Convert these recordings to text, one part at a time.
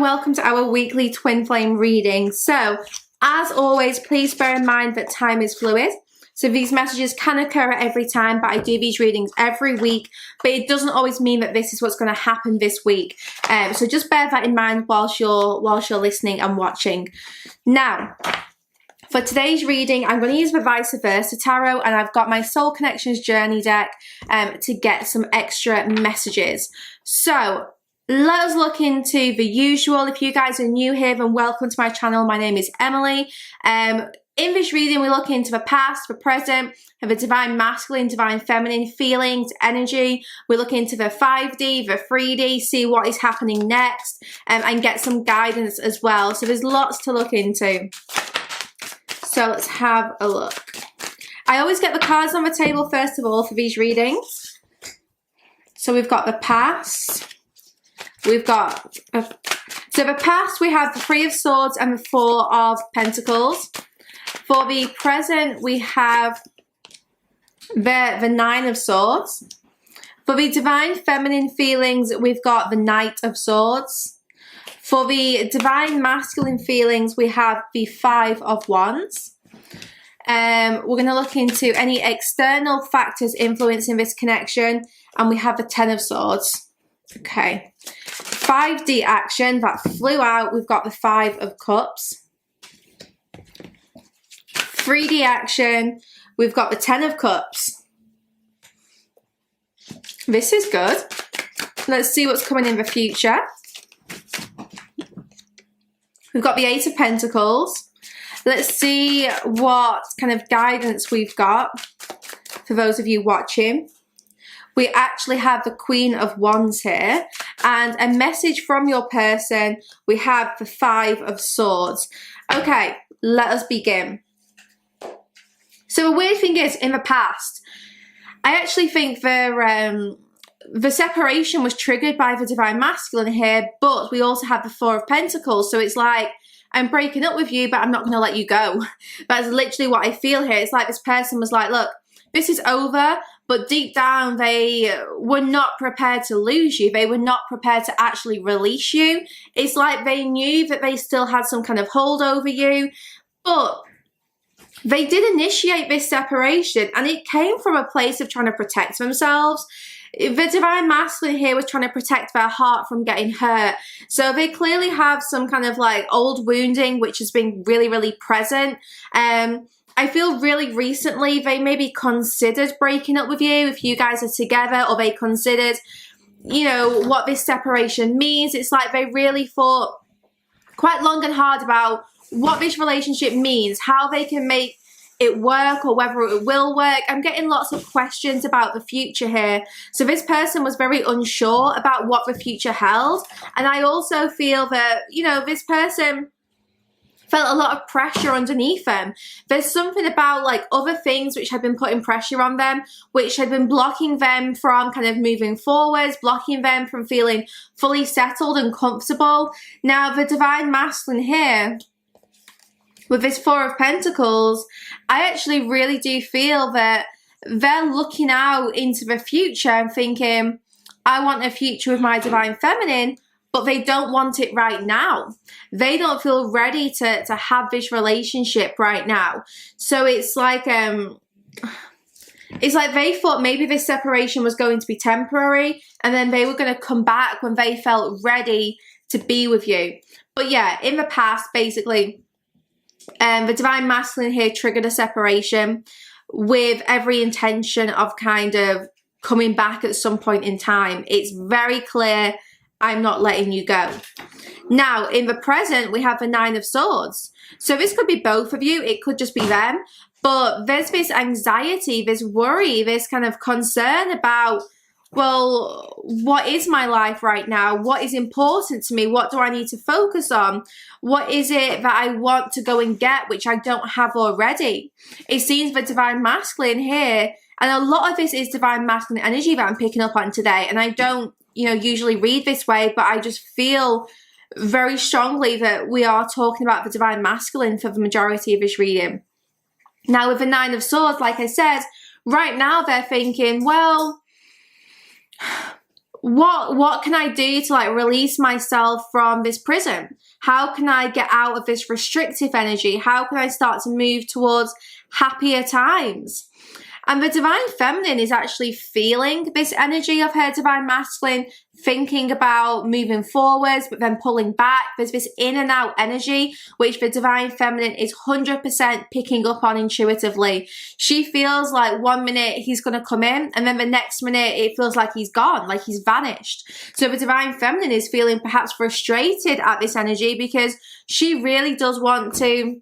welcome to our weekly twin flame reading. So, as always, please bear in mind that time is fluid. So these messages can occur at every time, but I do these readings every week. But it doesn't always mean that this is what's going to happen this week. So just bear that in mind whilst you're listening and watching. Now, for today's reading, I'm going to use the Vice Versa Tarot, and I've got my Soul Connections Journey deck to get some extra messages. So let us look into the usual. If you guys are new here, then welcome to my channel. My name is Emily. In this reading, we look into the past, the present, and the divine masculine, divine feminine feelings, energy. We look into the 5D, the 3D, see what is happening next, and get some guidance as well. So there's lots to look into. So let's have a look. I always get the cards on the table first of all for these readings. So we've got the past. We've got, so the past, we have the Three of Swords and the Four of Pentacles. For the present, we have the Nine of Swords. For the divine feminine feelings, we've got the Knight of Swords. For the divine masculine feelings, we have the Five of Wands. We're going to look into any external factors influencing this connection, and we have the Ten of Swords. Okay. 5D action that flew out, we've got the Five of Cups. 3D action, we've got the Ten of Cups. This is good. Let's see what's coming in the future. We've got the Eight of Pentacles. Let's see what kind of guidance we've got for those of you watching. We actually have the Queen of Wands here, and a message from your person. We have the Five of Swords. Okay, let us begin. So the weird thing is, in the past, I actually think the separation was triggered by the divine masculine here, but we also have the Four of Pentacles. So it's like, I'm breaking up with you, but I'm not going to let you go. That's literally what I feel here. It's like this person was like, look, this is over, but deep down they were not prepared to lose you. They were not prepared to actually release you. It's like they knew that they still had some kind of hold over you, but they did initiate this separation, and it came from a place of trying to protect themselves. The divine masculine here was trying to protect their heart from getting hurt. So they clearly have some kind of like old wounding, which has been really, really present. I feel really recently they maybe considered breaking up with you if you guys are together, or they considered, you know, what this separation means. It's like they really thought quite long and hard about what this relationship means, how they can make it work, or whether it will work. I'm getting lots of questions about the future here. So this person was very unsure about what the future held. And I also feel that, you know, this person felt a lot of pressure underneath them. There's something about like other things which had been putting pressure on them, which had been blocking them from kind of moving forwards, blocking them from feeling fully settled and comfortable. Now, the divine masculine here, with this Four of Pentacles, I actually really do feel that they're looking out into the future and thinking, I want a future with my divine feminine, but they don't want it right now. They don't feel ready to have this relationship right now. So it's like they thought maybe this separation was going to be temporary, and then they were going to come back when they felt ready to be with you. But yeah, in the past, basically, the divine masculine here triggered a separation with every intention of kind of coming back at some point in time. It's very clear, I'm not letting you go. Now, in the present, we have the Nine of Swords. So this could be both of you. It could just be them. But there's this anxiety, this worry, this kind of concern about, well, what is my life right now? What is important to me? What do I need to focus on? What is it that I want to go and get, which I don't have already? It seems the divine masculine here, and a lot of this is divine masculine energy that I'm picking up on today. And I don't, you know, usually read this way, but I just feel very strongly that we are talking about the divine masculine for the majority of this reading. Now, with the Nine of Swords, like I said, right now they're thinking, well, what can I do to like release myself from this prison? How can I get out of this restrictive energy? How can I start to move towards happier times? And the divine feminine is actually feeling this energy of her divine masculine, thinking about moving forwards, but then pulling back. There's this in and out energy, which the divine feminine is 100% picking up on intuitively. She feels like 1 minute he's going to come in, and then the next minute it feels like he's gone, like he's vanished. So the divine feminine is feeling perhaps frustrated at this energy because she really does want to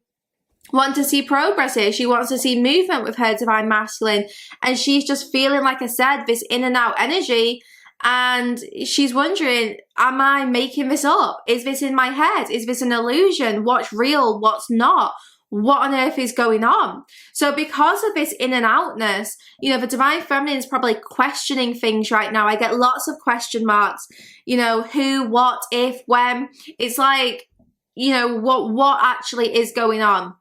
see progress here. She wants to see movement with her divine masculine, and she's just feeling, like I said, this in and out energy, and she's wondering, am I making this up? Is this in my head? Is this an illusion? What's real? What's not? What on earth is going on? So because of this in and outness, you know, the divine feminine is probably questioning things right now. I get lots of question marks, you know, who, what, if, when. It's like, you know, what actually is going on?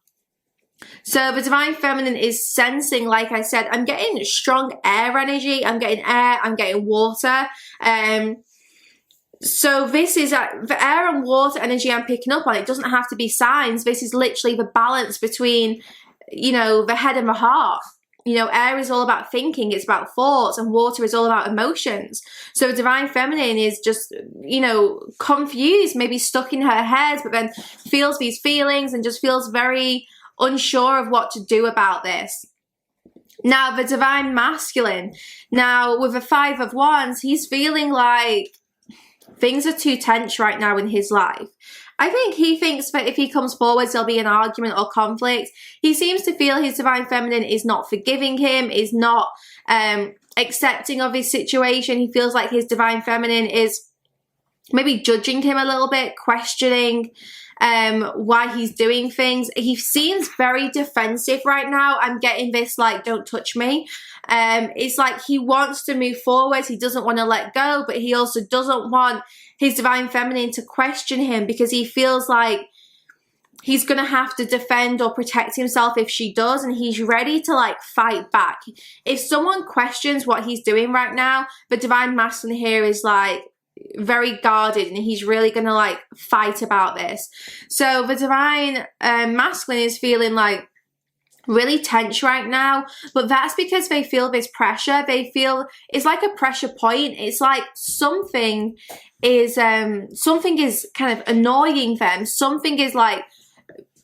So the divine feminine is sensing, like I said, I'm getting strong air energy, I'm getting air, I'm getting water. So this is the air and water energy I'm picking up on. It doesn't have to be signs. This is literally the balance between, you know, the head and the heart. You know, air is all about thinking, it's about thoughts, and water is all about emotions. So the divine feminine is just, you know, confused, maybe stuck in her head, but then feels these feelings and just feels very unsure of what to do about this. Now, the divine masculine, now with the 5 of Wands, he's feeling like things are too tense right now in his life. I think he thinks that if he comes forward, there'll be an argument or conflict. He seems to feel his divine feminine is not forgiving him, is not accepting of his situation. He feels like his divine feminine is maybe judging him a little bit, questioning why he's doing things. He seems very defensive right now. I'm getting this like, don't touch me. It's like he wants to move forward. He doesn't want to let go, but he also doesn't want his divine feminine to question him, because he feels like he's going to have to defend or protect himself if she does, and he's ready to like fight back. If someone questions what he's doing right now, the divine masculine here is like very guarded, and he's really gonna like fight about this. So the divine masculine is feeling like really tense right now, but that's because they feel this pressure. They feel it's like a pressure point. It's like something is kind of annoying them. Something is like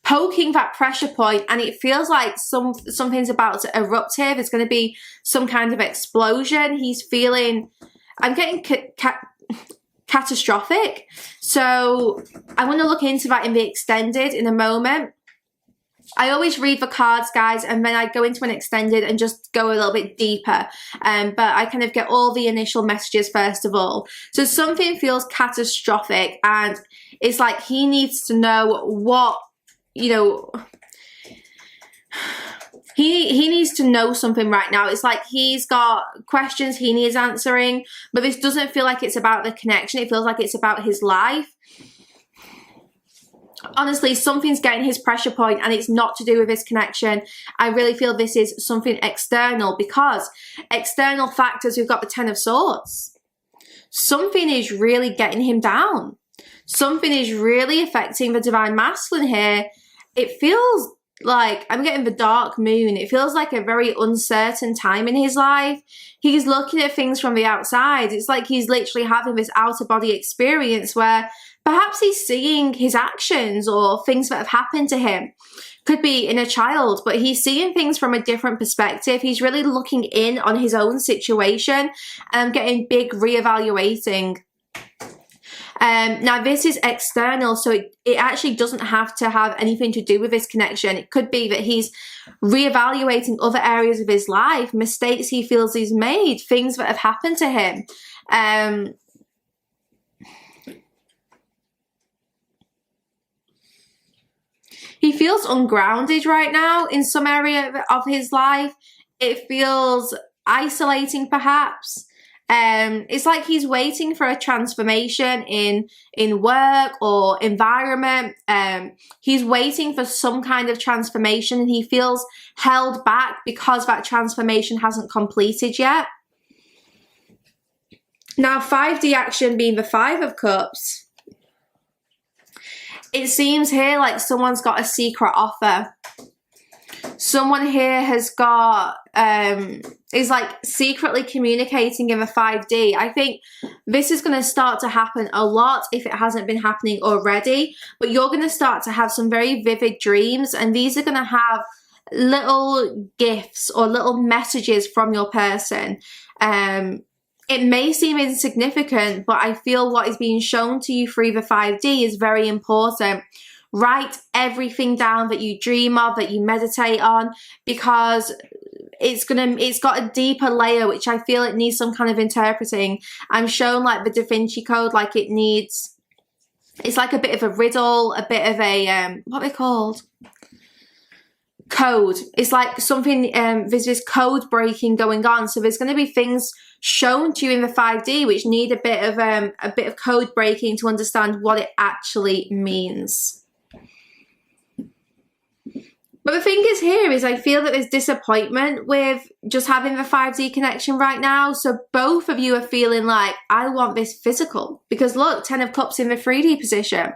poking that pressure point, and it feels like something's about to erupt here. There's going to be some kind of explosion. He's feeling, I'm getting catastrophic. So I want to look into that in the extended in a moment. I always read the cards, guys, and then I go into an extended and just go a little bit deeper. But I kind of get all the initial messages first of all. So something feels catastrophic, and it's like he needs to know what, you know, he needs to know something right now. It's like he's got questions he needs answering, but this doesn't feel like it's about the connection. It feels like it's about his life. Honestly, something's getting his pressure point, and it's not to do with his connection. I really feel this is something external, because external factors, we've got the 10 of Swords. Something is really getting him down. Something is really affecting the divine masculine here. It feels like, I'm getting the dark moon. It feels like a very uncertain time in his life. He's looking at things from the outside. It's like he's literally having this outer body experience where perhaps he's seeing his actions or things that have happened to him. Could be in a child, but he's seeing things from a different perspective. He's really looking in on his own situation and getting big reevaluating. Now this is external, so it actually doesn't have to have anything to do with this connection. It could be that he's reevaluating other areas of his life, mistakes he feels he's made, things that have happened to him. He feels ungrounded right now in some area of his life. It feels isolating perhaps. It's like he's waiting for a transformation in work or environment. He's waiting for some kind of transformation, and he feels held back because that transformation hasn't completed yet. Now, 5D action being the Five of Cups, it seems here like someone's got a secret offer. Someone here has got, is like secretly communicating in the 5D. I think this is going to start to happen a lot if it hasn't been happening already. But you're going to start to have some very vivid dreams. And these are going to have little gifts or little messages from your person. It may seem insignificant, but I feel what is being shown to you through the 5D is very important. Write everything down that you dream of, that you meditate on, because it's got a deeper layer, which I feel it needs some kind of interpreting. I'm shown like the Da Vinci Code, like it needs, it's like a bit of a riddle, a bit of a, what are they called? Code. It's like something, there's this code breaking going on. So there's going to be things shown to you in the 5D which need a bit of code breaking to understand what it actually means. But the thing is here is I feel that there's disappointment with just having the 5D connection right now. So both of you are feeling like, I want this physical. Because look, 10 of Cups in the 3D position.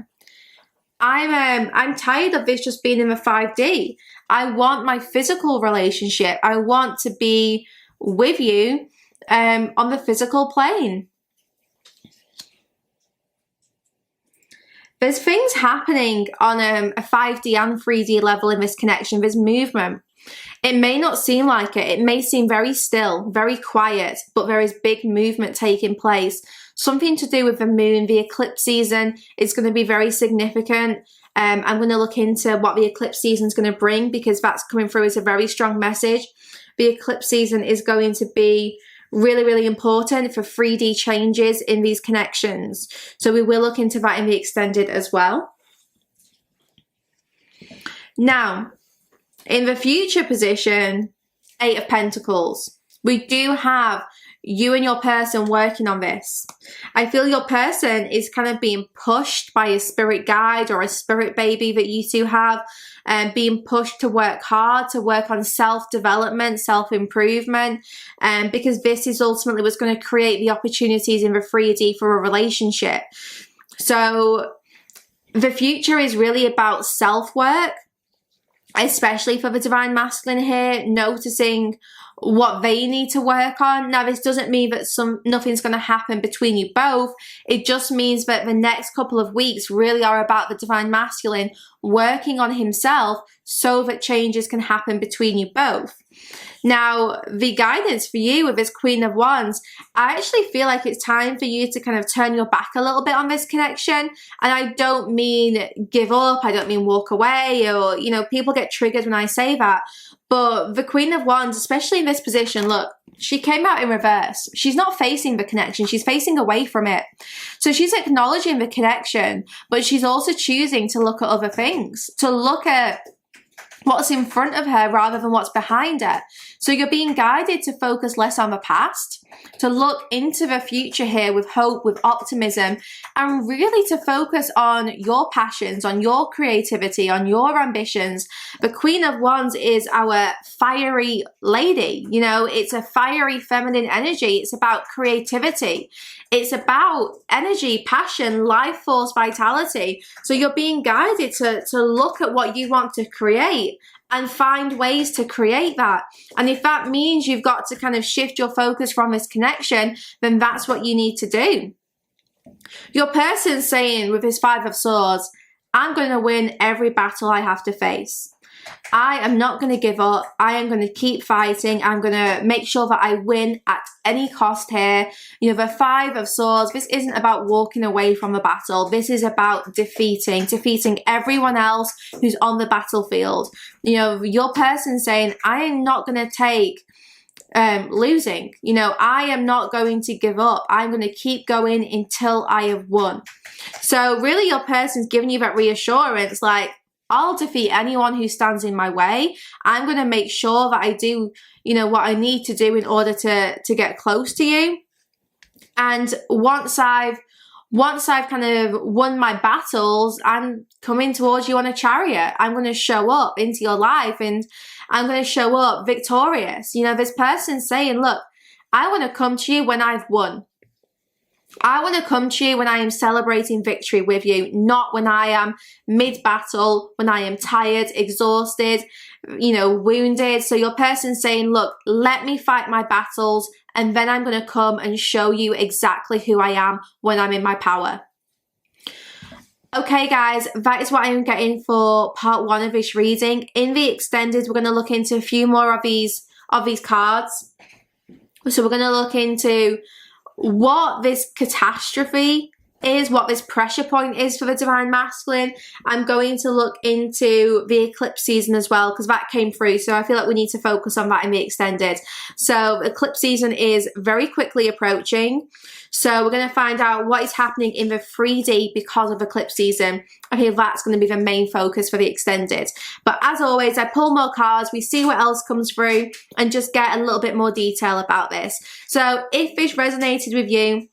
I'm tired of this just being in the 5D. I want my physical relationship. I want to be with you on the physical plane. There's things happening on a 5D and 3D level in this connection. There's movement. It may not seem like it. It may seem very still, very quiet, but there is big movement taking place. Something to do with the moon. The eclipse season is going to be very significant. I'm going to look into what the eclipse season is going to bring, because that's coming through as a very strong message. The eclipse season is going to be really, really important for 3D changes in these connections. So we will look into that in the extended as well. Now, in the future position, 8 of Pentacles, we do have you and your person working on this. I feel your person is kind of being pushed by a spirit guide or a spirit baby that you two have, and being pushed to work hard, to work on self-development, self-improvement, because this is ultimately what's going to create the opportunities in the 3D for a relationship. So the future is really about self-work, especially for the Divine Masculine here, noticing what they need to work on. Now, this doesn't mean that nothing's going to happen between you both. It just means that the next couple of weeks really are about the Divine Masculine working on himself so that changes can happen between you both. Now, the guidance for you with this Queen of Wands, I actually feel like it's time for you to kind of turn your back a little bit on this connection. And I don't mean give up. I don't mean walk away, or, you know, people get triggered when I say that. But the Queen of Wands, especially in this position, look, she came out in reverse. She's not facing the connection. She's facing away from it. So she's acknowledging the connection, but she's also choosing to look at other things, to look at what's in front of her rather than what's behind her. So you're being guided to focus less on the past, to look into the future here with hope, with optimism, and really to focus on your passions, on your creativity, on your ambitions. The Queen of Wands is our fiery lady. You know, it's a fiery feminine energy. It's about creativity. It's about energy, passion, life force, vitality. So you're being guided to look at what you want to create and find ways to create that. And if that means you've got to kind of shift your focus from this connection, then that's what you need to do. Your person's saying with his 5 of Swords, I'm going to win every battle I have to face. I am not going to give up. I am going to keep fighting. I'm going to make sure that I win at any cost here. You know, the 5 of Swords, this isn't about walking away from the battle. This is about defeating everyone else who's on the battlefield. You know, your person saying, I am not going to take losing. You know, I am not going to give up. I'm going to keep going until I have won. So really your person's giving you that reassurance, like, I'll defeat anyone who stands in my way. I'm going to make sure that I do, you know, what I need to do in order to get close to you. And once I've kind of won my battles, I'm coming towards you on a chariot. I'm going to show up into your life and I'm going to show up victorious. You know, this person saying, look, I want to come to you when I've won. I want to come to you when I am celebrating victory with you, not when I am mid-battle, when I am tired, exhausted, you know, wounded. So your person's saying, look, let me fight my battles, and then I'm going to come and show you exactly who I am when I'm in my power. Okay guys, that is what I'm getting for part 1 of this reading. In the extended, we're going to look into a few more of these cards. So we're going to look into what this catastrophe is, what this pressure point is for the Divine Masculine. I'm going to look into the eclipse season as well, because that came through, so I feel like we need to focus on that in the extended. So eclipse season is very quickly approaching, so we're going to find out what is happening in the 3D because of eclipse season. I feel that's going to be the main focus for the extended. But as always, I pull more cards, we see what else comes through, and just get a little bit more detail about this. So if this resonated with you,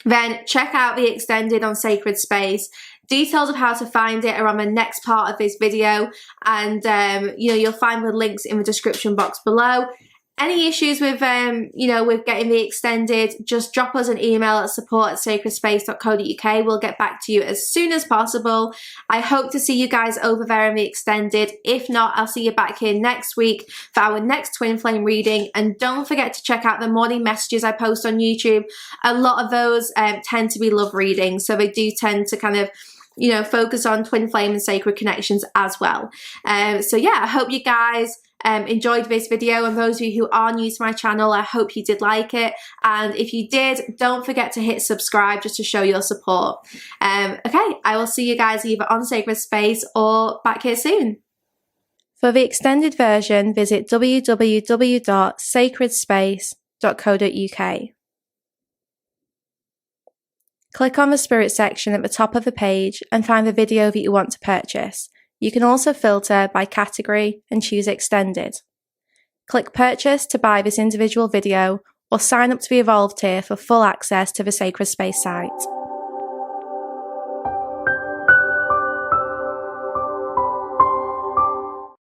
then check out the extended on Sacred Space. Details of how to find it are on the next part of this video, and you know, you'll find the links in the description box below. Any issues with you know, with getting the extended, just drop us an email at support@sacredspace.co.uk. We'll get back to you as soon as possible. I hope to see you guys over there in the extended. If not, I'll see you back here next week for our next twin flame reading. And don't forget to check out the morning messages I post on YouTube. A lot of those tend to be love readings, so they do tend to kind of, you know, focus on twin flame and sacred connections as well. So yeah, I hope you guys enjoyed this video, and those of you who are new to my channel, I hope you did like it, and if you did, don't forget to hit subscribe just to show your support. Okay, I will see you guys either on Sacred Space or back here soon. For the extended version, visit www.sacredspace.co.uk. Click on the Spirit section at the top of the page and find the video that you want to purchase. You can also filter by category and choose Extended. Click Purchase to buy this individual video, or sign up to the Evolved tier for full access to the Sacred Space site.